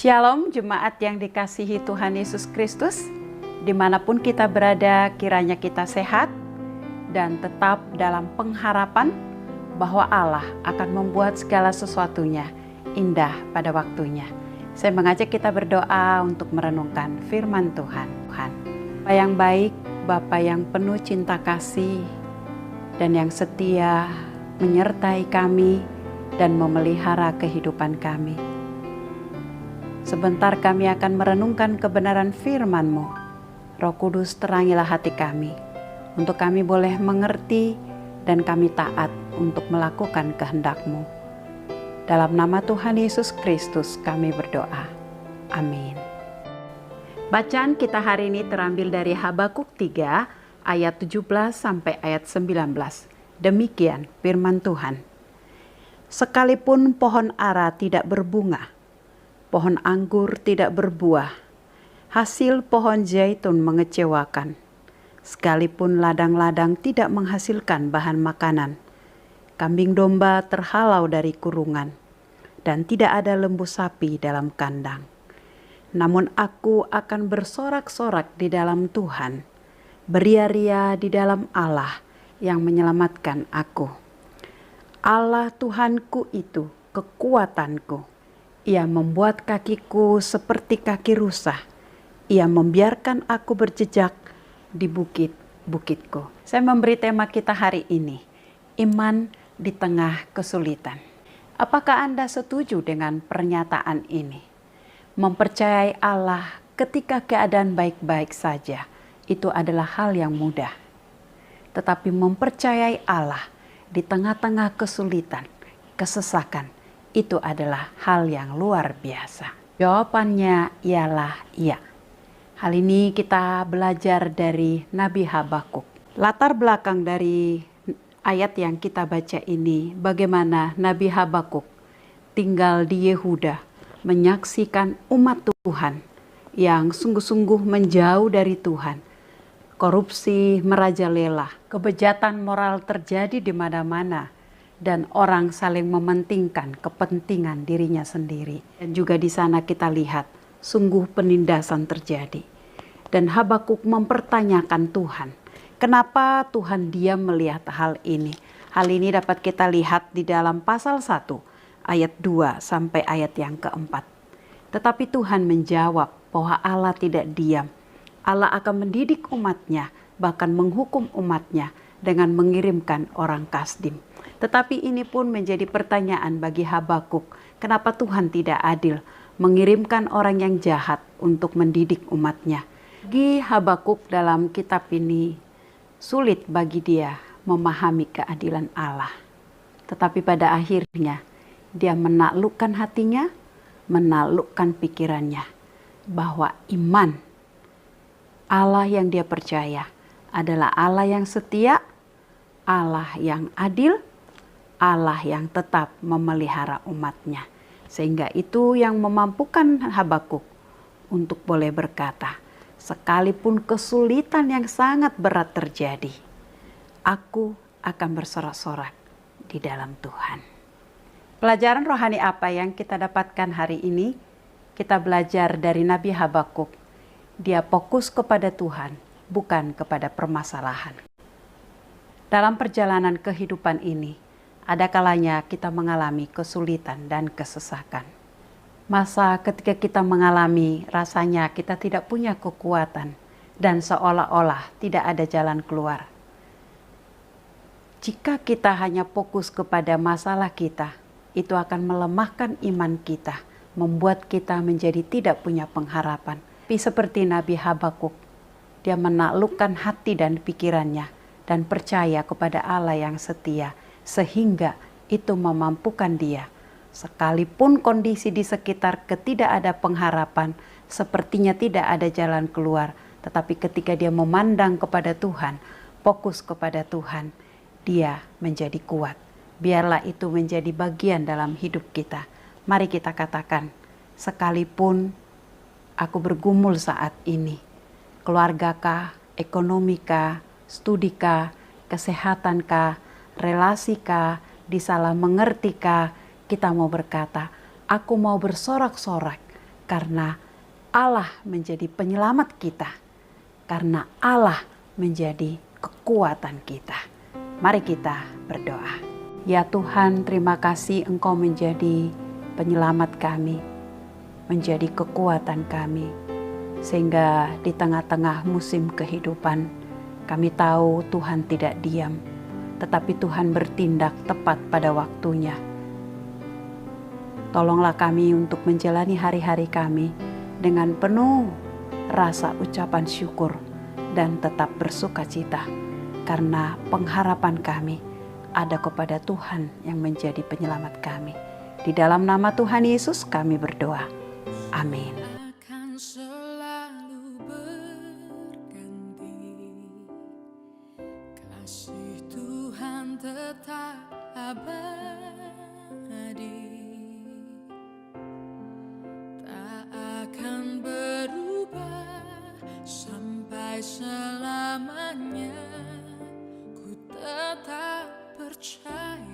Shalom jemaat yang dikasihi Tuhan Yesus Kristus. Dimanapun kita berada, kiranya kita sehat dan tetap dalam pengharapan bahwa Allah akan membuat segala sesuatunya indah pada waktunya. Saya mengajak kita berdoa untuk merenungkan firman Tuhan. Bapa yang baik, Bapa yang penuh cinta kasih dan yang setia menyertai kami dan memelihara kehidupan kami. Sebentar kami akan merenungkan kebenaran firman-Mu. Roh Kudus, terangilah hati kami, untuk kami boleh mengerti dan kami taat untuk melakukan kehendak-Mu. Dalam nama Tuhan Yesus Kristus kami berdoa. Amin. Bacaan kita hari ini terambil dari Habakuk 3 ayat 17 sampai ayat 19. Demikian firman Tuhan. Sekalipun pohon ara tidak berbunga, pohon anggur tidak berbuah, hasil pohon zaitun mengecewakan. Sekalipun ladang-ladang tidak menghasilkan bahan makanan, kambing domba terhalau dari kurungan, dan tidak ada lembu sapi dalam kandang. Namun aku akan bersorak-sorak di dalam Tuhan, beria-ria di dalam Allah yang menyelamatkan aku. Allah Tuhanku itu kekuatanku. Ia membuat kakiku seperti kaki rusa. Ia membiarkan aku berjejak di bukit-bukitku. Saya memberi tema kita hari ini, iman di tengah kesulitan. Apakah Anda setuju dengan pernyataan ini? Mempercayai Allah ketika keadaan baik-baik saja, itu adalah hal yang mudah. Tetapi mempercayai Allah di tengah-tengah kesulitan, kesesakan, itu adalah hal yang luar biasa. Jawabannya ialah iya. Hal ini kita belajar dari Nabi Habakuk. Latar belakang dari ayat yang kita baca ini, bagaimana Nabi Habakuk tinggal di Yehuda, menyaksikan umat Tuhan yang sungguh-sungguh menjauh dari Tuhan. Korupsi merajalela, kebejatan moral terjadi di mana-mana, dan orang saling mementingkan kepentingan dirinya sendiri. Dan juga di sana kita lihat sungguh penindasan terjadi. Dan Habakuk mempertanyakan Tuhan, kenapa Tuhan diam melihat hal ini? Hal ini dapat kita lihat di dalam pasal 1 ayat 2 sampai ayat yang keempat. Tetapi Tuhan menjawab bahwa Allah tidak diam. Allah akan mendidik umatnya, bahkan menghukum umatnya dengan mengirimkan orang Kasdim. Tetapi ini pun menjadi pertanyaan bagi Habakuk, kenapa Tuhan tidak adil mengirimkan orang yang jahat untuk mendidik umatnya. Bagi Habakuk dalam kitab ini, sulit bagi dia memahami keadilan Allah. Tetapi pada akhirnya, dia menaklukkan hatinya, menaklukkan pikirannya, bahwa iman Allah yang dia percaya adalah Allah yang setia, Allah yang adil, Allah yang tetap memelihara umatnya. Sehingga itu yang memampukan Habakuk untuk boleh berkata, sekalipun kesulitan yang sangat berat terjadi, aku akan bersorak-sorak di dalam Tuhan. Pelajaran rohani apa yang kita dapatkan hari ini? Kita belajar dari Nabi Habakuk. Dia fokus kepada Tuhan, bukan kepada permasalahan. Dalam perjalanan kehidupan ini, ada kalanya kita mengalami kesulitan dan kesesakan. Masa ketika kita mengalami rasanya kita tidak punya kekuatan dan seolah-olah tidak ada jalan keluar. Jika kita hanya fokus kepada masalah kita, itu akan melemahkan iman kita, membuat kita menjadi tidak punya pengharapan. Tapi seperti Nabi Habakuk, dia menaklukkan hati dan pikirannya dan percaya kepada Allah yang setia, sehingga itu memampukan dia. Sekalipun kondisi di sekitar tidak ada pengharapan, sepertinya tidak ada jalan keluar, tetapi ketika dia memandang kepada Tuhan, fokus kepada Tuhan, dia menjadi kuat. Biarlah itu menjadi bagian dalam hidup kita. Mari kita katakan, sekalipun aku bergumul saat ini, keluargakah, ekonomikah, studikah, kesehatankah, relasikah, disalah mengertikah, kita mau berkata, aku mau bersorak-sorak karena Allah menjadi penyelamat kita, karena Allah menjadi kekuatan kita. Mari kita berdoa. Ya Tuhan, terima kasih Engkau menjadi penyelamat kami, menjadi kekuatan kami, sehingga di tengah-tengah musim kehidupan kami tahu Tuhan tidak diam, tetapi Tuhan bertindak tepat pada waktunya. Tolonglah kami untuk menjalani hari-hari kami dengan penuh rasa ucapan syukur dan tetap bersukacita, karena pengharapan kami ada kepada Tuhan yang menjadi penyelamat kami. Di dalam nama Tuhan Yesus kami berdoa. Amin. Akan selalu berganti, kasih Tuhan tetap abadi, tak akan berubah sampai selamanya. Ku tetap percaya.